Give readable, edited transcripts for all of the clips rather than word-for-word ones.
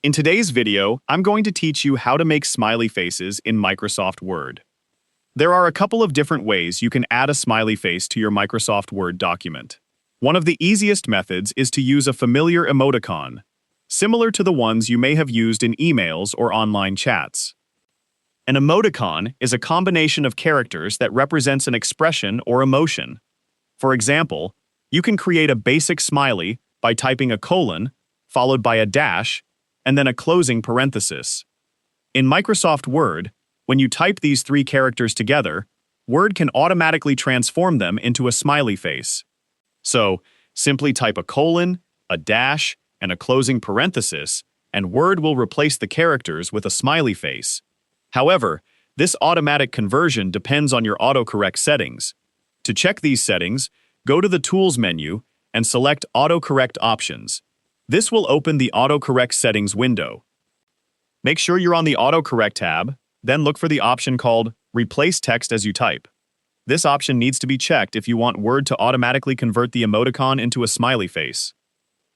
In today's video, I'm going to teach you how to make smiley faces in Microsoft Word. There are a couple of different ways you can add a smiley face to your Microsoft Word document. One of the easiest methods is to use a familiar emoticon, similar to the ones you may have used in emails or online chats. An emoticon is a combination of characters that represents an expression or emotion. For example, you can create a basic smiley by typing a colon, followed by a dash, and then a closing parenthesis. In Microsoft Word, when you type these three characters together, Word can automatically transform them into a smiley face. So, simply type a colon, a dash, and a closing parenthesis, and Word will replace the characters with a smiley face. However, this automatic conversion depends on your autocorrect settings. To check these settings, go to the Tools menu and select Autocorrect Options. This will open the Autocorrect Settings window. Make sure you're on the Autocorrect tab, then look for the option called Replace Text as you type. This option needs to be checked if you want Word to automatically convert the emoticon into a smiley face.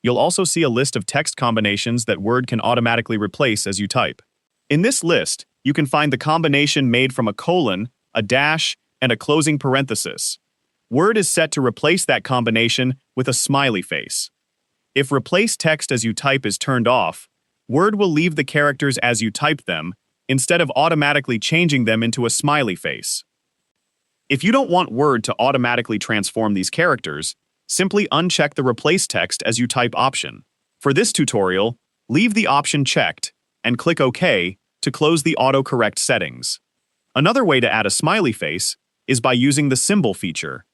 You'll also see a list of text combinations that Word can automatically replace as you type. In this list, you can find the combination made from a colon, a dash, and a closing parenthesis. Word is set to replace that combination with a smiley face. If Replace Text as you type is turned off, Word will leave the characters as you type them, instead of automatically changing them into a smiley face. If you don't want Word to automatically transform these characters, simply uncheck the Replace Text as you type option. For this tutorial, leave the option checked and click OK to close the autocorrect settings. Another way to add a smiley face is by using the symbol feature.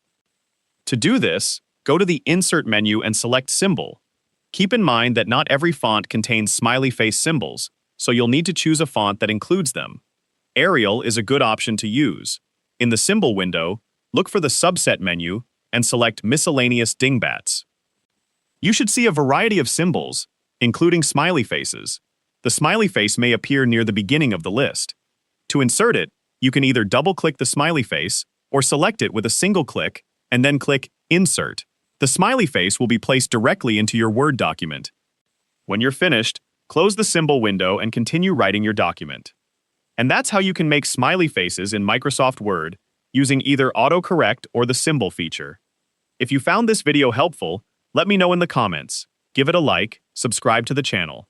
To do this, go to the Insert menu and select Symbol. Keep in mind that not every font contains smiley face symbols, so you'll need to choose a font that includes them. Arial is a good option to use. In the Symbol window, look for the Subset menu and select Miscellaneous Dingbats. You should see a variety of symbols, including smiley faces. The smiley face may appear near the beginning of the list. To insert it, you can either double-click the smiley face or select it with a single click and then click Insert. The smiley face will be placed directly into your Word document. When you're finished, close the symbol window and continue writing your document. And that's how you can make smiley faces in Microsoft Word using either autocorrect or the symbol feature. If you found this video helpful, let me know in the comments. Give it a like, subscribe to the channel.